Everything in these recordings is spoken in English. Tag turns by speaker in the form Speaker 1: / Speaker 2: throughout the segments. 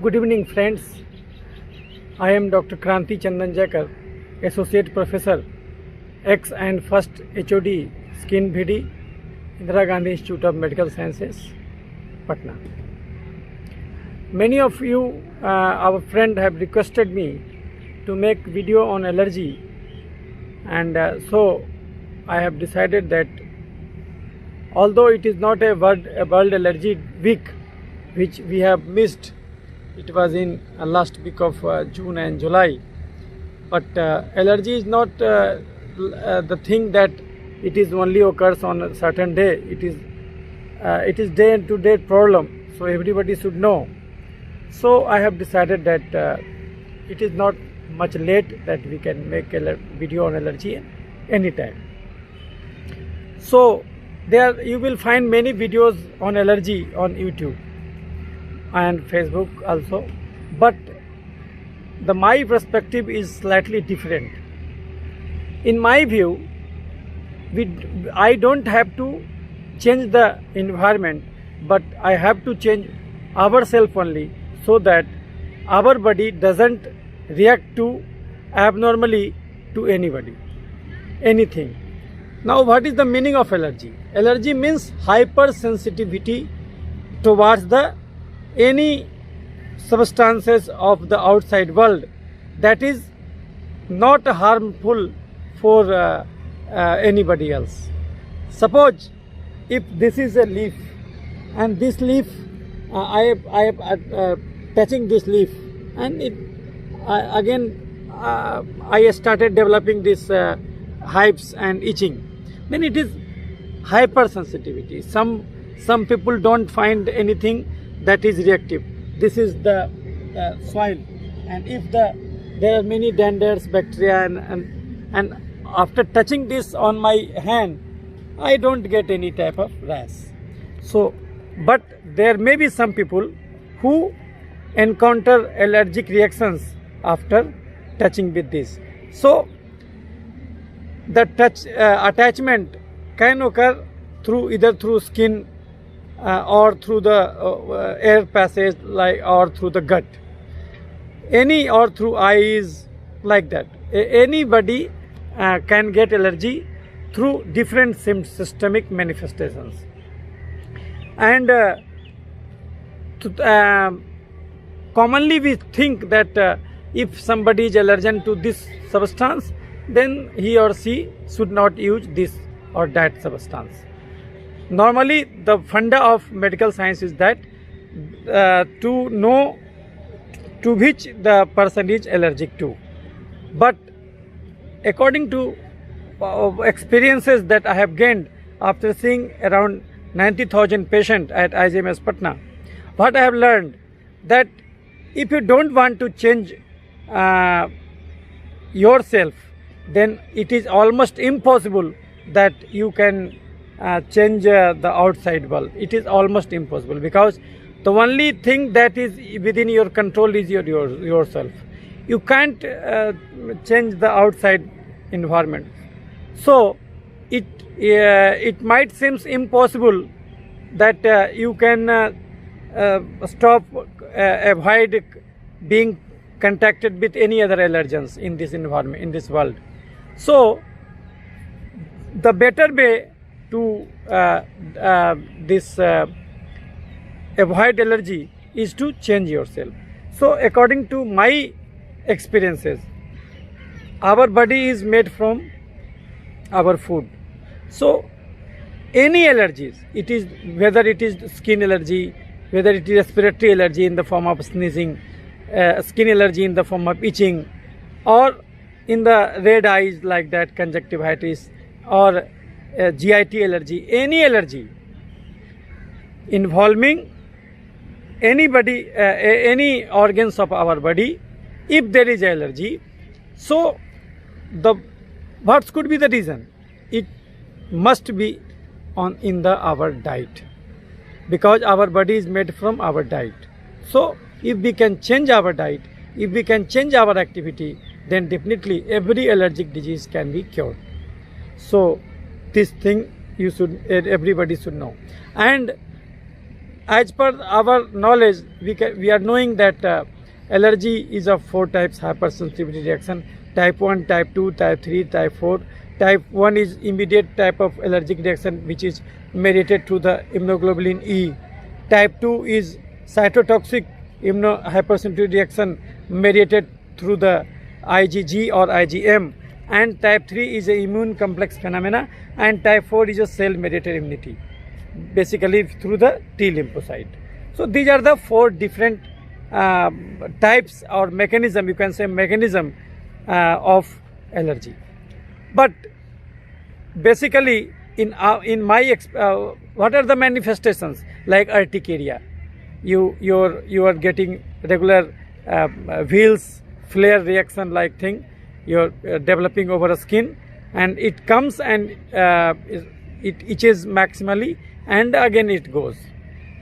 Speaker 1: Good evening, friends. I am Dr. Kranti Chandan Jakar, Associate Professor, ex and first HOD, Skin BD, Indira Gandhi Institute of Medical Sciences, Patna. Many of you, our friend, have requested me to make video on allergy, and so I have decided that although it is not a World Allergy Week, which we have missed, it was in last week of June and July, but allergy is not the thing that it is only occurs on a certain day. It is day to day problem, so everybody should know. So I have decided that it is not much late that we can make a video on allergy anytime. So there you will find many videos on allergy on YouTube and Facebook also, but my perspective is slightly different. In my view, I don't have to change the environment, but I have to change ourselves only, so that our body doesn't react to abnormally to anybody, anything. Now, what is the meaning of allergy? Allergy means hypersensitivity towards any substances of the outside world that is not harmful for anybody else. Suppose if this is a leaf, and this leaf, I am touching this leaf, and I started developing this hives and itching. Then it is hypersensitivity. Some people don't find anything that is reactive. This is the soil, and if there are many danders, bacteria, and after touching this on my hand, I don't get any type of rash. So, but there may be some people who encounter allergic reactions after touching with this. So the touch attachment can occur either through skin or through the air passage, or through the gut, or through eyes, like that. Anybody can get allergy through different systemic manifestations, and commonly we think that if somebody is allergic to this substance, then he or she should not use this or that substance. Normally, the funda of medical science is that to know to which the person is allergic to. But according to experiences that I have gained after seeing around 90,000 patients at IGMS Patna, what I have learned, that if you don't want to change yourself, then it is almost impossible that you can change the outside world. It is almost impossible, because the only thing that is within your control is yourself. You can't change the outside environment. So it might seem impossible that you can avoid being contacted with any other allergens in this environment, in this world. So the better way to avoid allergy is to change yourself. So according to my experiences, our body is made from our food. So any allergies, whether it is skin allergy, whether it is respiratory allergy in the form of sneezing, skin allergy in the form of itching, or in the red eyes like that, conjunctivitis, or GIT allergy, any allergy involving anybody, any organs of our body, if there is allergy, so what could be the reason? It must be in our diet, because our body is made from our diet. So if we can change our diet, if we can change our activity, then definitely every allergic disease can be cured. So this thing everybody should know. And as per our knowledge, we are knowing that allergy is of 4 types hypersensitivity reaction: type 1, type 2, type 3, type 4. Type 1 is immediate type of allergic reaction which is mediated through the immunoglobulin E. Type 2 is cytotoxic hypersensitivity reaction mediated through the IgG or IgM. And type 3 is a immune complex phenomena, and type 4 is a cell mediated immunity, basically through the T lymphocyte. So these are the 4 different types or mechanism, you can say mechanism of allergy. But basically in my what are the manifestations? Like urticaria, you are getting regular wheals, flare reaction like thing, you're developing over a skin, and it comes and it itches maximally and again it goes.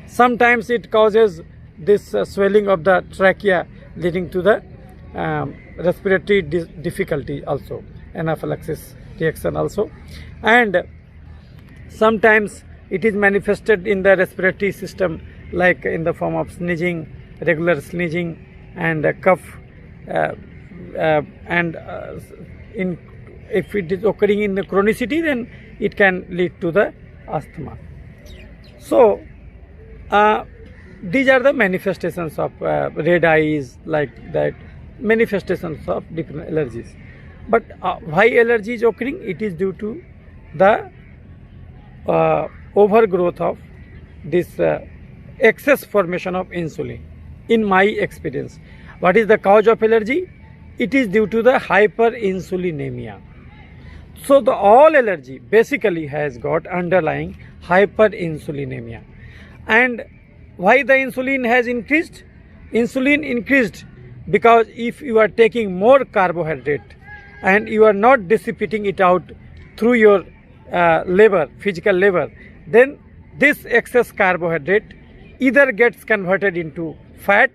Speaker 1: Sometimes it causes this swelling of the trachea leading to the respiratory difficulty also, anaphylaxis reaction also. And sometimes it is manifested in the respiratory system like in the form of sneezing, regular sneezing and cough, and if it is occurring in the chronicity, then it can lead to the asthma. So these are the manifestations of red eyes, like that, manifestations of different allergies. But why allergy is occurring? It is due to the overgrowth of this excess formation of insulin. In my experience, what is the cause of allergy? It is due to the hyperinsulinemia. So the all allergy basically has got underlying hyperinsulinemia. And why the insulin has increased? Insulin increased because if you are taking more carbohydrate and you are not dissipating it out through your liver, physical liver, then this excess carbohydrate either gets converted into fat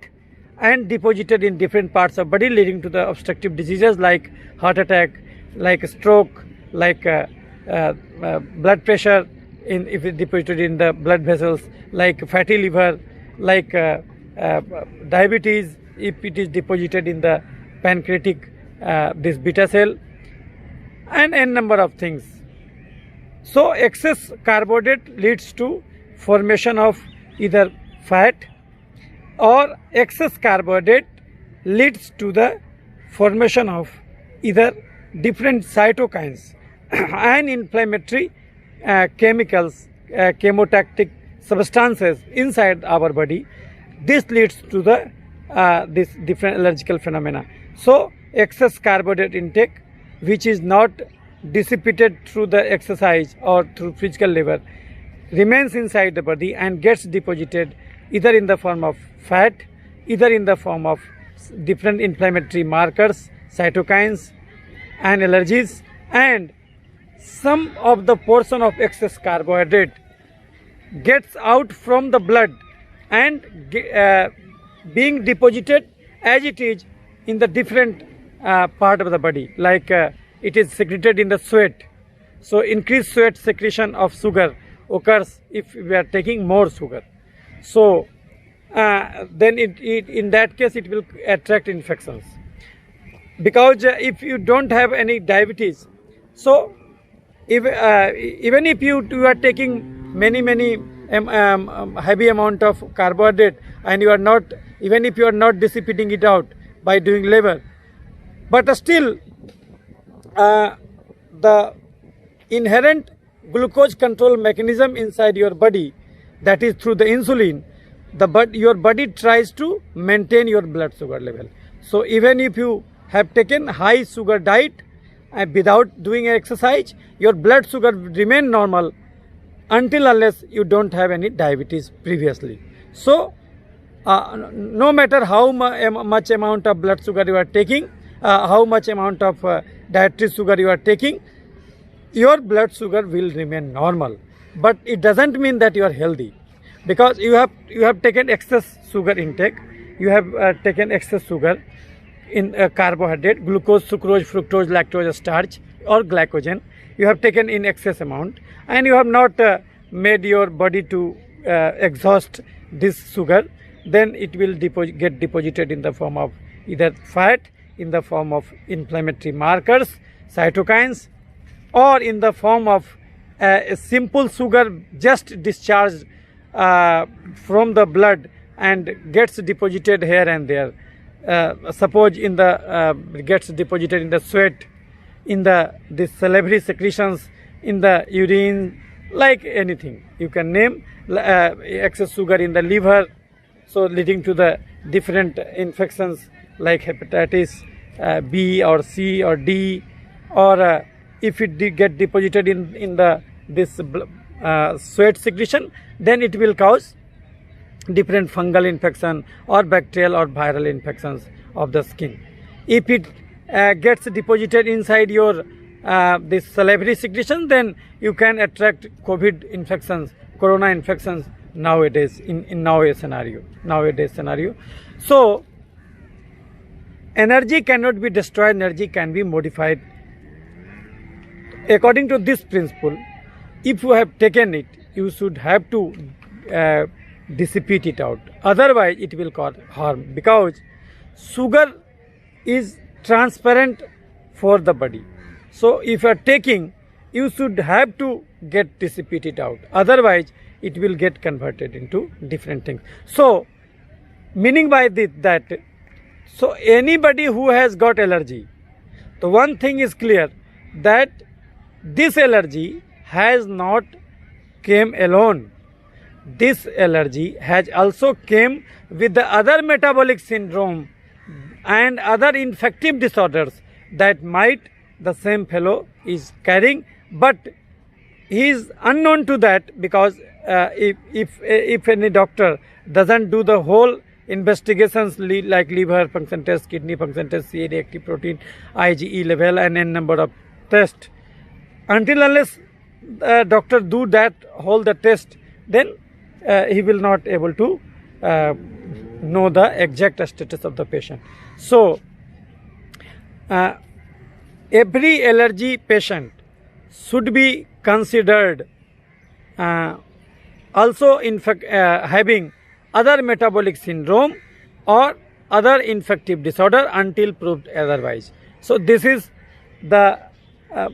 Speaker 1: and deposited in different parts of body, leading to the obstructive diseases like heart attack, like stroke, like blood pressure if it deposited in the blood vessels, like fatty liver, like diabetes if it is deposited in the pancreatic this beta cell, and n number of things. So excess carbohydrate leads to formation of either fat, or excess carbohydrate leads to the formation of either different cytokines and inflammatory chemicals, chemotactic substances inside our body. This leads to the this different allergical phenomena. So excess carbohydrate intake, which is not dissipated through the exercise or through physical labor, remains inside the body and gets deposited either in the form of fat, either in the form of different inflammatory markers, cytokines and allergies, and some of the portion of excess carbohydrate gets out from the blood and being deposited as it is in the different part of the body, like it is secreted in the sweat. So increased sweat secretion of sugar occurs if we are taking more sugar. So then in that case it will attract infections, because if you don't have any diabetes, so if even if you are taking many heavy amount of carbohydrate and you are not, even if you are not dissipating it out by doing labor, but still the inherent glucose control mechanism inside your body, that is through the insulin, your body tries to maintain your blood sugar level. So even if you have taken high sugar diet without doing exercise, your blood sugar will remain normal until unless you don't have any diabetes previously. So no matter how much amount of blood sugar you are taking, how much amount of dietary sugar you are taking, your blood sugar will remain normal. But it doesn't mean that you are healthy, because you have taken excess sugar intake, you have taken excess sugar in carbohydrate, glucose, sucrose, fructose, lactose, starch or glycogen, you have taken in excess amount, and you have not made your body to exhaust this sugar, then it will get deposited in the form of either fat, in the form of inflammatory markers, cytokines, or in the form of a simple sugar just discharged from the blood and gets deposited here and there. Suppose in the gets deposited in the sweat, in the salivary secretions, in the urine, like anything you can name. Excess sugar in the liver, so leading to the different infections like hepatitis B or C or D, or if it get deposited in the sweat secretion, then it will cause different fungal infection or bacterial or viral infections of the skin. If it gets deposited inside your this salivary secretion, then you can attract COVID infections, corona infections nowadays in nowadays scenario. So energy cannot be destroyed, energy can be modified. According to this principle, if you have taken it, you should have to dissipate it out, otherwise it will cause harm, because sugar is transparent for the body. So if you are taking, you should have to get dissipated out, otherwise it will get converted into different things. So meaning by this that, so anybody who has got allergy, the one thing is clear, that this allergy has not came alone. This allergy has also came with the other metabolic syndrome and other infective disorders that might the same fellow is carrying, but he is unknown to that, because if any doctor doesn't do the whole investigations like liver function test, kidney function test, CA reactive protein, IgE level and n number of tests, until unless doctor do that whole the test, then he will not able to know the exact status of the patient. So every allergy patient should be considered also having other metabolic syndrome or other infective disorder until proved otherwise. So this is the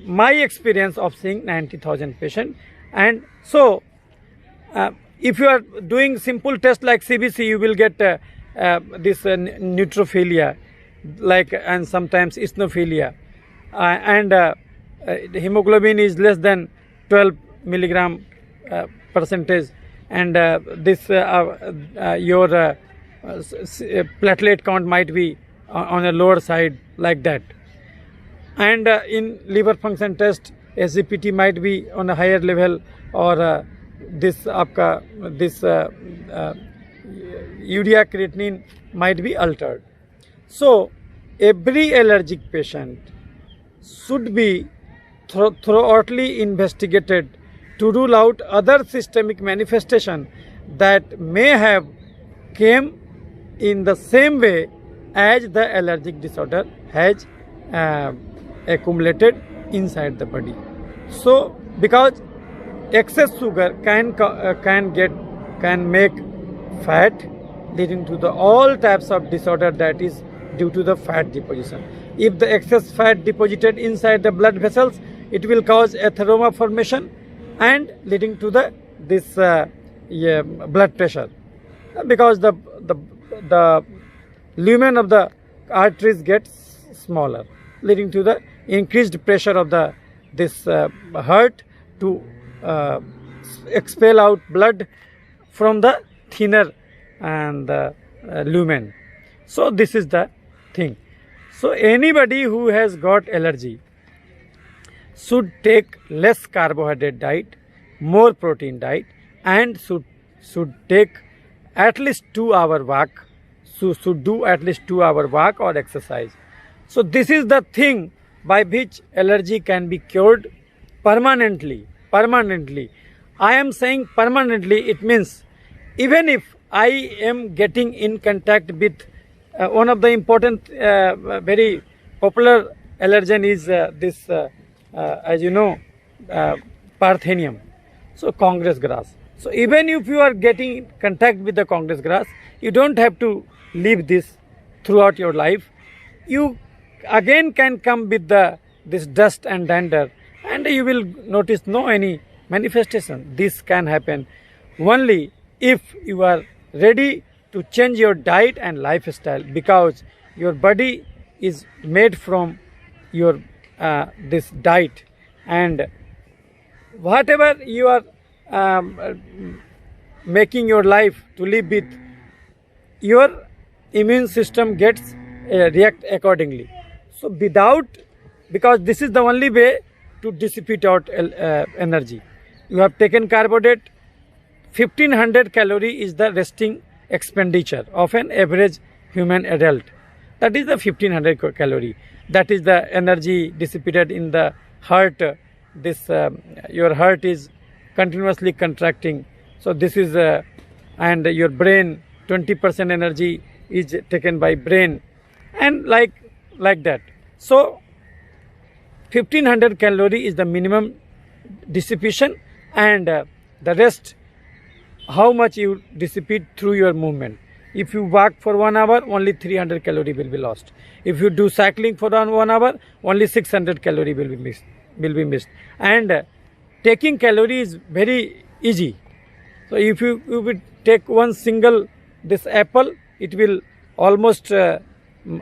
Speaker 1: my experience of seeing 90,000 patients. And so if you are doing simple test like CBC, you will get this neutrophilia, like, and sometimes eosinophilia, and hemoglobin is less than 12 milligram percentage, and this your platelet count might be on a lower side, like that. And in liver function test, SGPT might be on a higher level, or this urea creatinine might be altered. So every allergic patient should be thoroughly investigated to rule out other systemic manifestation that may have came in the same way as the allergic disorder has accumulated inside the body. So because excess sugar can make fat, leading to the all types of disorder that is due to the fat deposition. If the excess fat deposited inside the blood vessels, it will cause atheroma formation and leading to this blood pressure, because the lumen of the arteries gets smaller, leading to the increased pressure of this heart to expel out blood from the thinner and lumen. So this is the thing. So anybody who has got allergy should take less carbohydrate diet, more protein diet, and should take at least 2 hour walk. So should do at least 2 hour walk or exercise. So this is the thing by which allergy can be cured permanently. I am saying permanently, it means even if I am getting in contact with one of the important very popular allergen is as you know, Parthenium, so Congress grass. So even if you are getting in contact with the Congress grass, you don't have to leave this throughout your life. You again can come with this dust and dander, and you will notice no any manifestation. This can happen only if you are ready to change your diet and lifestyle, because your body is made from your this diet, and whatever you are making your life to live with, your immune system gets react accordingly. So because this is the only way to dissipate out energy. You have taken carbohydrate. 1500 calorie is the resting expenditure of an average human adult. That is the 1500 calorie. That is the energy dissipated in the heart. Your heart is continuously contracting. So this is and your brain, 20% energy is taken by brain, and like that. So 1500 calorie is the minimum dissipation, and the rest, how much you dissipate through your movement. If you walk for 1 hour, only 300 calorie will be lost. If you do cycling for 1 hour, only 600 calorie will be missed. And taking calorie is very easy. So if you will take one single this apple, it will almost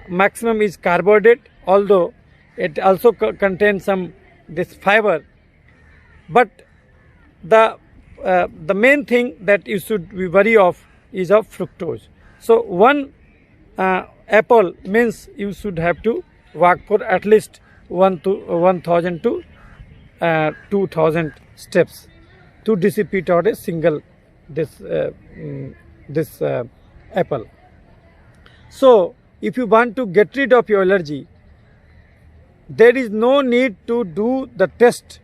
Speaker 1: maximum is carbohydrate, although it also contains some this fiber. But the main thing that you should be worry of is of fructose. So one apple means you should have to walk for at least 1000 to 2000 steps to dissipate out a single this apple. So if you want to get rid of your allergy, there is no need to do the test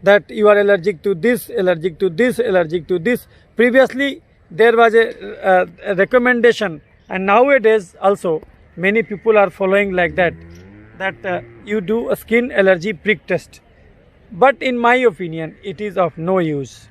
Speaker 1: that you are allergic to this, allergic to this, allergic to this. Previously there was a recommendation, and nowadays also many people are following like that you do a skin allergy prick test. But in my opinion, it is of no use.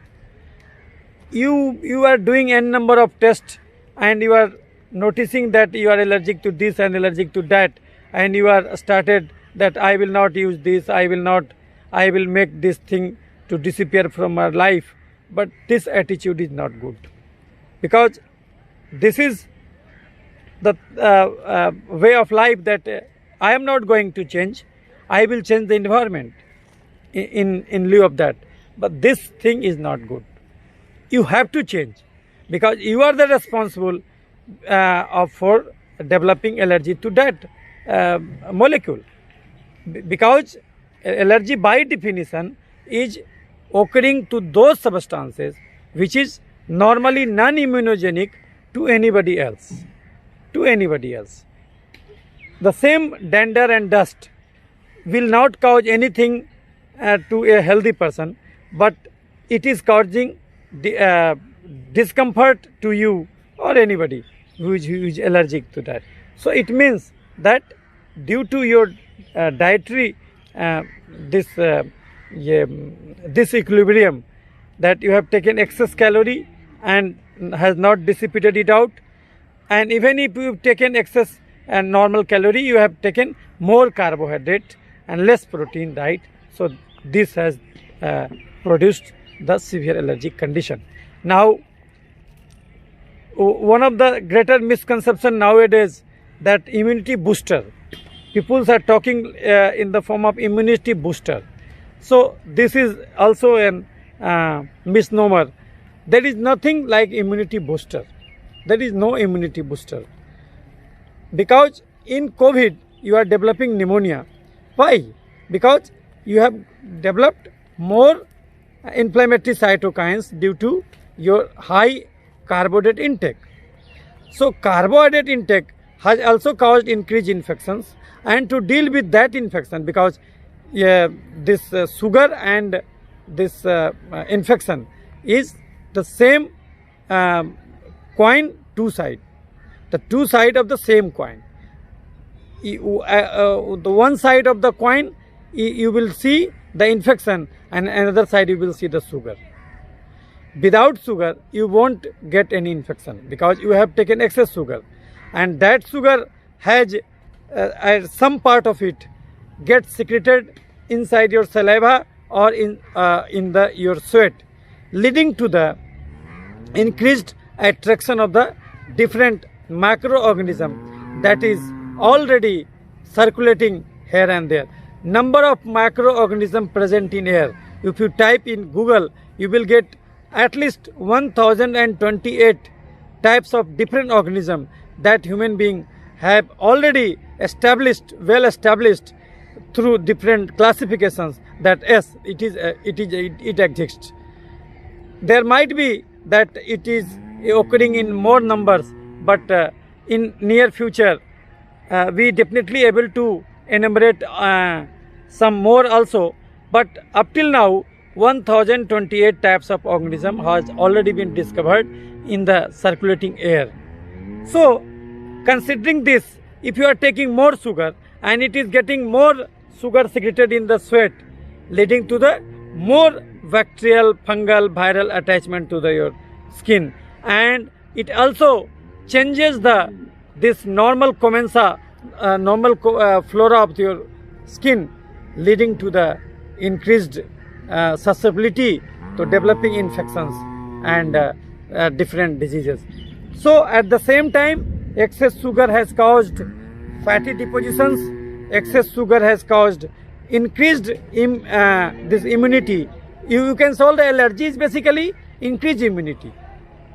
Speaker 1: You are doing n number of tests, and you are noticing that you are allergic to this and allergic to that, and you are started that I will not use this, I will make this thing to disappear from our life. But this attitude is not good, because this is the way of life that I am not going to change. I will change the environment in lieu of that. But this thing is not good. You have to change, because you are the responsible for developing allergy to that molecule. Because allergy by definition is occurring to those substances which is normally non-immunogenic to anybody else. The same dander and dust will not cause anything to a healthy person, but it is causing discomfort to you or anybody who is allergic to that. So it means that due to your dietary this equilibrium, that you have taken excess calorie and has not dissipated it out, and even if you have taken excess and normal calorie, you have taken more carbohydrate and less protein diet. So this has produced the severe allergic condition. Now, one of the greater misconception nowadays, that immunity booster, people are talking in the form of immunity booster. So this is also a misnomer. There is nothing like immunity booster. There is no immunity booster, because in COVID you are developing pneumonia. Why? Because you have developed more inflammatory cytokines due to your high carbohydrate intake. So carbohydrate intake has also caused increased infections, and to deal with that infection, because this sugar and this infection is the same coin, two sides, the two sides of the same coin. The one side of the coin you will see the infection, and another side you will see the sugar. Without sugar, you won't get any infection because you have taken excess sugar, and that sugar has some part of it gets secreted inside your saliva or in your sweat, leading to the increased attraction of the different microorganism that is already circulating here and there. Number of microorganisms present in air, if you type in Google, you will get at least 1028 types of different organisms that human beings have already established, well established through different classifications, that yes, it exists. There might be that it is occurring in more numbers, but in near future we definitely able to enumerate some more also. But up till now 1028 types of organism has already been discovered in the circulating air. So considering this, if you are taking more sugar and it is getting more sugar secreted in the sweat, leading to the more bacterial, fungal, viral attachment to your skin, and it also changes this normal commensa, flora of your skin, leading to the increased susceptibility to developing infections and different diseases. So at the same time, excess sugar has caused fatty depositions, excess sugar has caused increased this immunity. You can solve the allergies, basically increased immunity,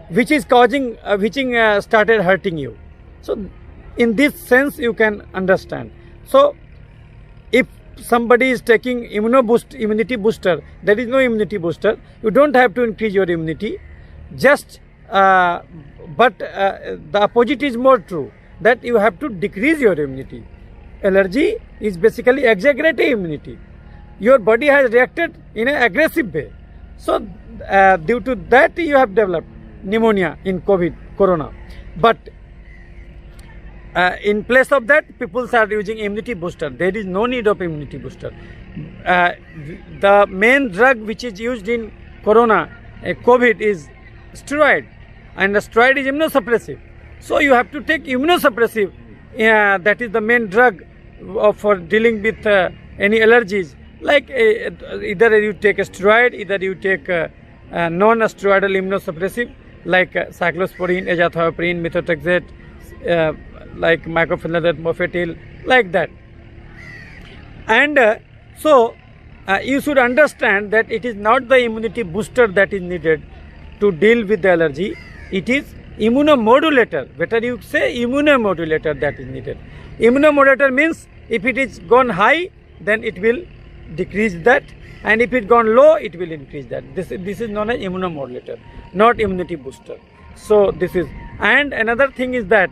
Speaker 1: which is causing started hurting you. So in this sense you can understand. So if somebody is taking immunity booster, there is no immunity booster. You don't have to increase your immunity. Just but the opposite is more true, that you have to decrease your immunity. Allergy is basically exaggerated immunity. Your body has reacted in an aggressive way. So due to that you have developed pneumonia in corona. But in place of that, people are using immunity booster. There is no need of immunity booster. The main drug which is used in corona, COVID, is steroid, and the steroid is immunosuppressive. So you have to take immunosuppressive. That is the main drug for dealing with any allergies. Like either you take a steroid, either you take non-steroidal immunosuppressive like cyclosporine, azathioprine, methotrexate, like mycophenolate, mofetil, like that. And so you should understand that it is not the immunity booster that is needed to deal with the allergy. It is immunomodulator. Better you say immunomodulator that is needed. Immunomodulator means if it is gone high, then it will decrease that, and if it gone low, it will increase that. This is known as immunomodulator, not immunity booster. So this is, and another thing is that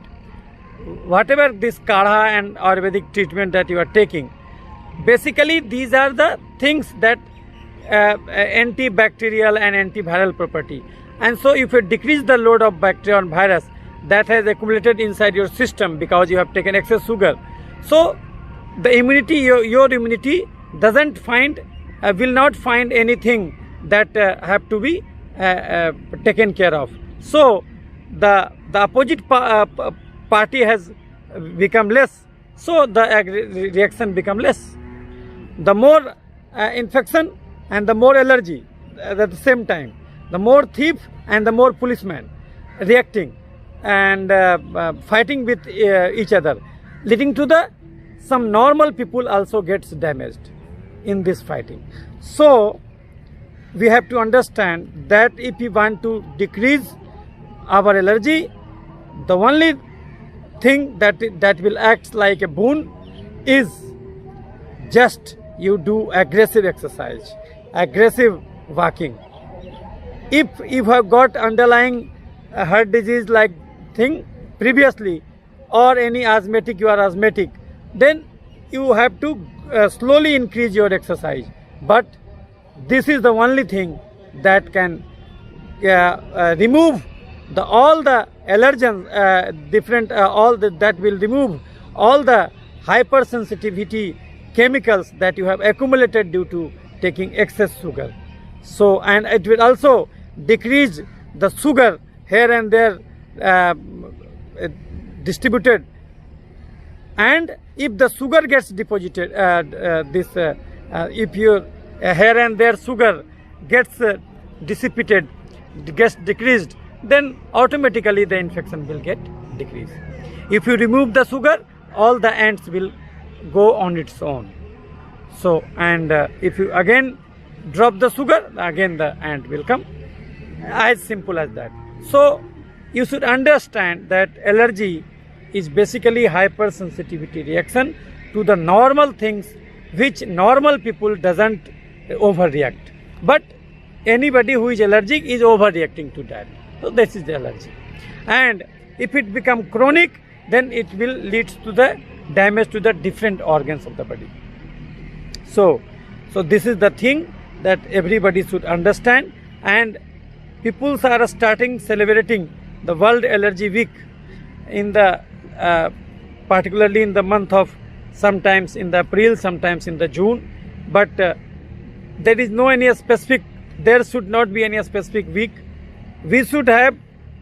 Speaker 1: whatever this kadha and Ayurvedic treatment that you are taking, basically these are the things that antibacterial and antiviral property. And so if you decrease the load of bacteria and virus that has accumulated inside your system because you have taken excess sugar, so the immunity, your immunity doesn't find, will not find anything that have to be taken care of. So the opposite party has become less, so the reaction become less. The more infection and the more allergy at the same time, the more thief and the more policeman reacting and fighting with each other, leading to the some normal people also gets damaged in this fighting. So we have to understand that if we want to decrease our allergy, the only thing that will act like a boon is just you do aggressive exercise, aggressive walking. If you have got underlying heart disease like thing previously, or any asthmatic, you are asthmatic, then you have to slowly increase your exercise. But this is the only thing that can remove all the allergens, that will remove all the hypersensitivity chemicals that you have accumulated due to taking excess sugar. So, and it will also decrease the sugar here and there distributed, and if the sugar gets deposited, if your here and there sugar gets dissipated, gets decreased, then automatically the infection will get decreased. If you remove the sugar, all the ants will go on its own. So, and if you again drop the sugar, again the ant will come. As simple as that. So, you should understand that allergy is basically hypersensitivity reaction to the normal things which normal people doesn't overreact. But anybody who is allergic is overreacting to that. So this is the allergy. And if it become chronic, then it will lead to the damage to the different organs of the body. So this is the thing that everybody should understand, and people are starting celebrating the World Allergy Week in the particularly in the month of sometimes in the April, sometimes in the June, but there is no any specific, there should not be any specific week. We should have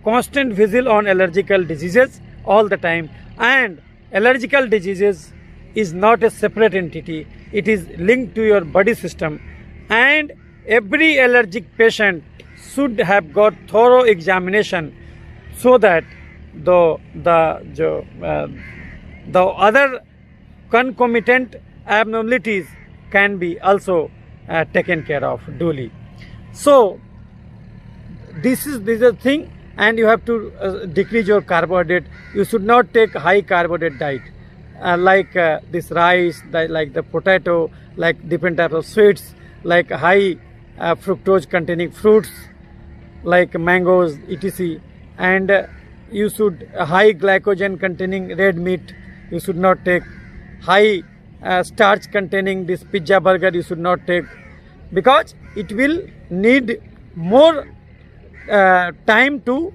Speaker 1: constant vigil on allergical diseases all the time, and allergical diseases is not a separate entity, it is linked to your body system, and every allergic patient should have got thorough examination so that the other concomitant abnormalities can be also taken care of duly. So this is the thing, and you have to decrease your carbohydrate. You should not take high carbohydrate diet like this rice, like the potato, like different types of sweets, like high fructose containing fruits like mangoes, etc. And you should high glycogen containing red meat. You should not take high starch containing this pizza, burger. You should not take, because it will need more time to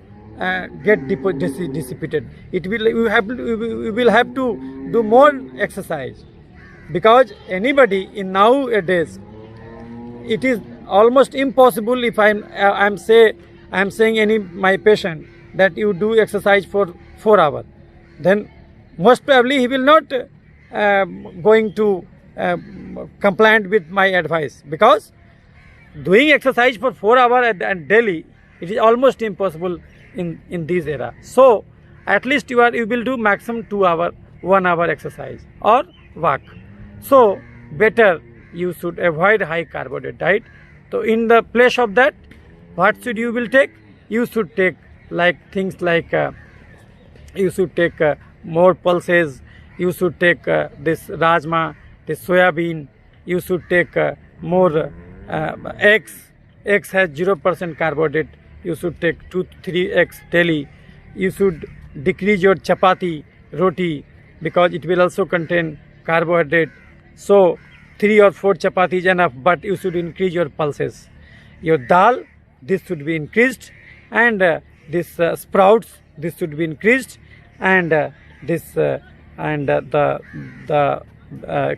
Speaker 1: get dissipated. It will you will have to do more exercise, because anybody in nowadays, it is almost impossible. If I'm saying any my patient that you do exercise for 4 hours, then most probably he will not going to compliant with my advice, because doing exercise for 4 hours and daily, it is almost impossible in this era. So at least you will do maximum 2 hours, 1 hour exercise or walk. So better you should avoid high carbohydrate diet. So in the place of that, what should you will take? You should take like things like you should take more pulses. You should take this rajma, this soya bean. You should take more eggs. Eggs has 0% carbohydrate. You should take 2-3 eggs daily. You should decrease your chapati, roti, because it will also contain carbohydrate. So 3 or 4 chapati is enough, but you should increase your pulses. Your dal, this should be increased, and this sprouts, this should be increased, and the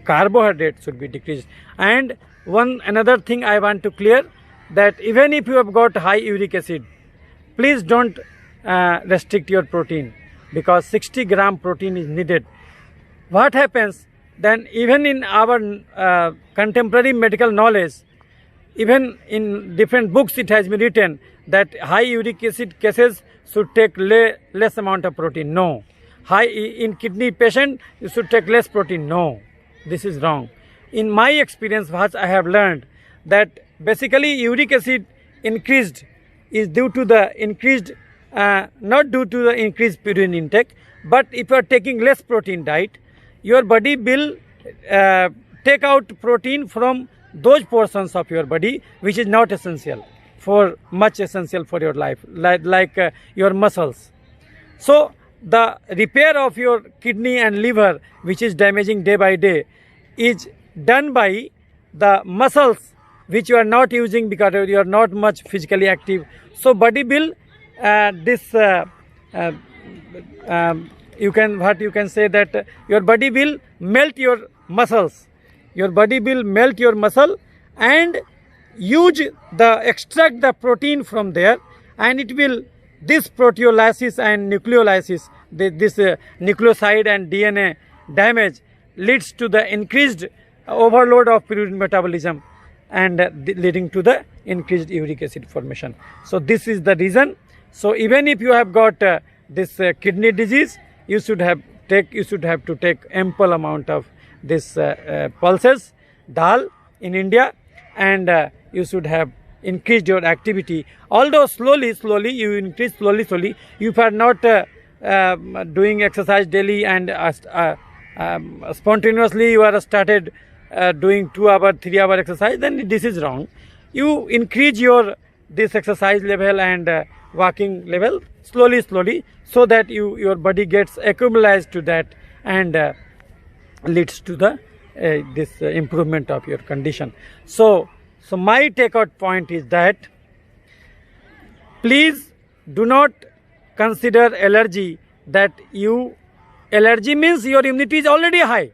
Speaker 1: carbohydrate should be decreased. And another thing I want to clear, that even if you have got high uric acid, please don't restrict your protein, because 60 gram protein is needed. What happens then, even in our contemporary medical knowledge, even in different books it has been written that high uric acid cases should take less amount of protein. No. High in kidney patient, you should take less protein. No. This is wrong. In my experience, what I have learned, that basically uric acid increased is due to the increased, not due to the increased protein intake, but if you are taking less protein diet, your body will take out protein from those portions of your body which is not essential for your life, like your muscles. So the repair of your kidney and liver, which is damaging day by day, is done by the muscles which you are not using because you are not much physically active. So body will you can say that your body will melt your muscles. Your body will melt your muscle, and extract the protein from there, and it will, this proteolysis and nucleolysis, this nucleoside and DNA damage leads to the increased overload of pyridine metabolism, and leading to the increased uric acid formation. So this is the reason. So even if you have got this kidney disease, you should have to take ample amount of this pulses, dal in India, and you should have increased your activity. Although slowly you increase slowly. If you are not doing exercise daily and spontaneously you are started doing 2-hour, 3-hour exercise, then this is wrong. You increase your this exercise level and walking level slowly, so that your body gets acclimatized to that, and leads to the this improvement of your condition. So my takeout point is that please do not consider allergy that allergy means your immunity is already high.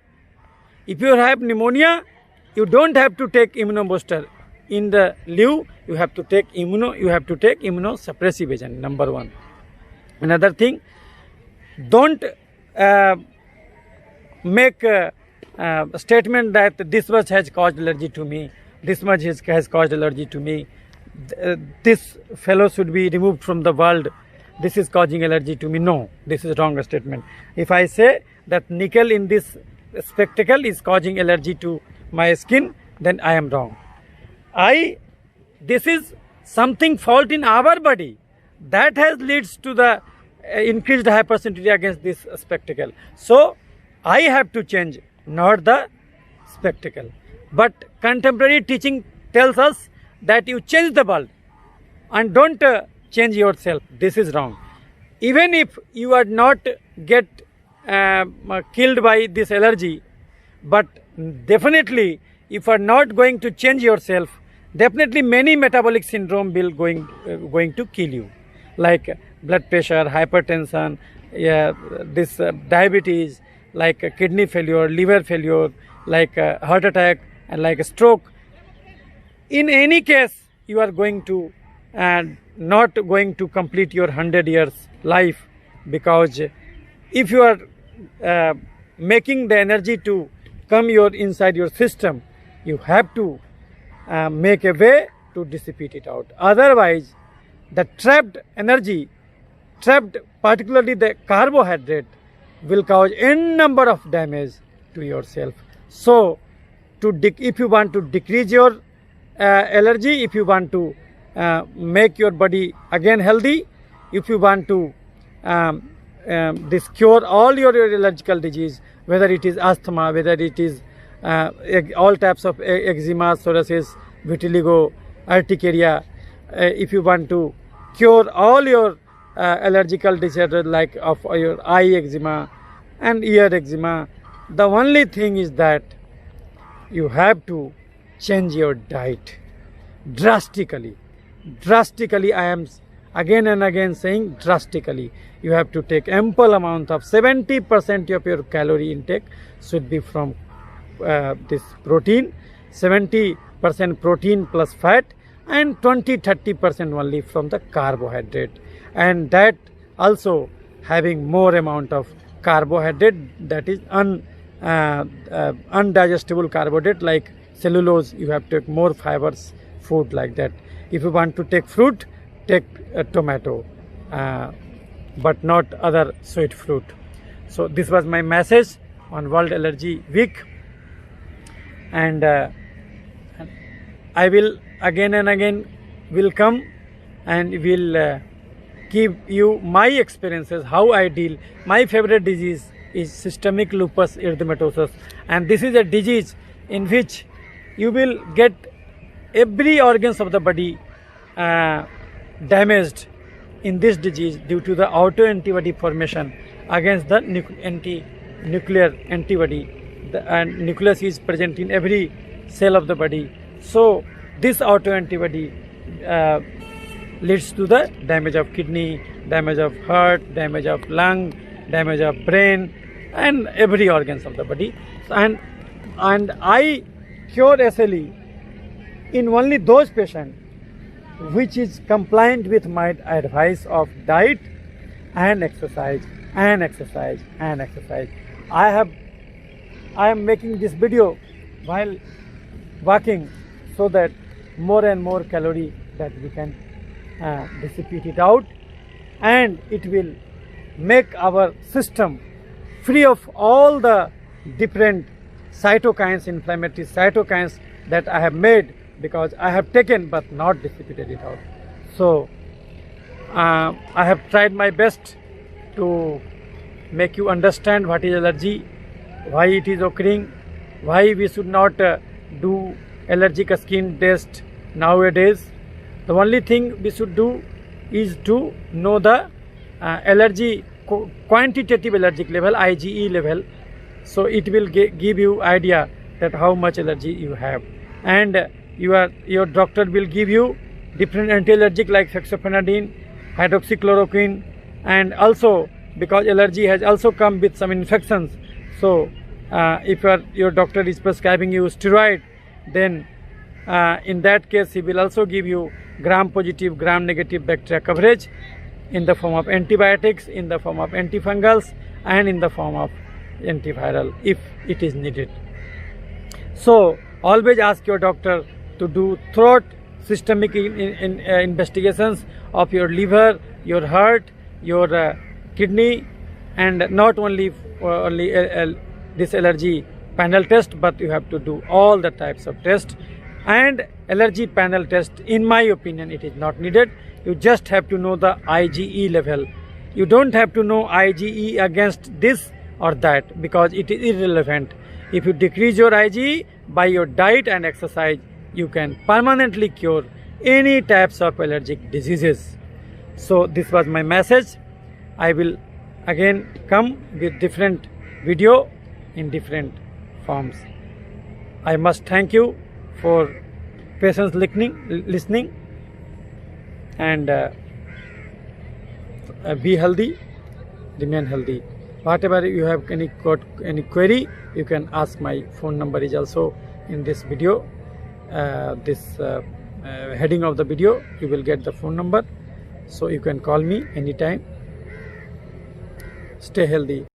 Speaker 1: If you have pneumonia, you don't have to take immunobooster. In the lieu, you have to take immunosuppressive agent, number one. Another thing, don't make a statement that this much has caused allergy to me, this much has caused allergy to me, this fellow should be removed from the world, this is causing allergy to me. No, this is wrong statement. If I say that nickel in this spectacle is causing allergy to my skin, then I am wrong. This is something fault in our body that has leads to the increased hypersensitivity against this spectacle. So I have to change, not the spectacle. But contemporary teaching tells us that you change the world and don't change yourself. This is wrong. Even if you are not get killed by this allergy, but definitely if you are not going to change yourself, definitely many metabolic syndrome will going to kill you, like blood pressure, hypertension, this diabetes, like kidney failure, liver failure, like heart attack, and like a stroke. In any case, you are going to not going to complete your 100 years life, because if you are making the energy to come inside your system, you have to make a way to dissipate it out. Otherwise, the trapped energy, particularly the carbohydrate, will cause n number of damage to yourself. So, if you want to decrease your allergy, if you want to make your body again healthy, if you want to cure all your allergical disease, whether it is asthma, whether it is all types of eczema, psoriasis, vitiligo, urticaria, if you want to cure all your allergical disorders like of your eye eczema and ear eczema, the only thing is that you have to change your diet drastically. I am again and again saying drastically. You have to take ample amount of 70% of your calorie intake should be from this protein, 70% protein plus fat, and 20-30% only from the carbohydrate, and that also having more amount of carbohydrate, that is undigestible carbohydrate like cellulose. You have to take more fibers food like that. If you want to take fruit, take a tomato, but not other sweet fruit. So this was my message on World Allergy Week, and I will again and again will come and will give you my experiences, how I deal. My favorite disease is systemic lupus erythematosus, and this is a disease in which you will get every organs of the body damaged in this disease due to the autoantibody formation against the nuclear antibody. And nucleus is present in every cell of the body. So this autoantibody leads to the damage of kidney, damage of heart, damage of lung, damage of brain, and every organs of the body. And I cure SLE in only those patients which is compliant with my advice of diet and exercise and exercise and exercise. I am making this video while walking so that more and more calorie that we can dissipate it out, and it will make our system free of all the different cytokines, inflammatory cytokines that I have made because I have taken but not dissipated it out. So I have tried my best to make you understand what is allergy, why it is occurring, why we should not do allergic skin test nowadays. The only thing we should do is to know the allergy quantitative allergic level, IgE level. So it will give you idea that how much allergy you have, and your doctor will give you different anti-allergic like hexafenadine, hydroxychloroquine, and also because allergy has also come with some infections. So if your doctor is prescribing you steroid, then in that case he will also give you gram positive, gram negative bacteria coverage in the form of antibiotics, in the form of antifungals, and in the form of antiviral if it is needed. So always ask your doctor to do thorough systemic investigations of your liver, your heart, your kidney, and not only this allergy panel test, but you have to do all the types of tests. And allergy panel test, in my opinion, it is not needed. You just have to know the IgE level. You don't have to know IgE against this or that because it is irrelevant. If you decrease your IgE by your diet and exercise, you can permanently cure any types of allergic diseases. So this was my message. I will again come with different video in different forms. I must thank you for patience listening, and be healthy, remain healthy. Whatever you have got any query, you can ask. My phone number is also in this video. This heading of the video, you will get the phone number, so you can call me anytime. Stay healthy.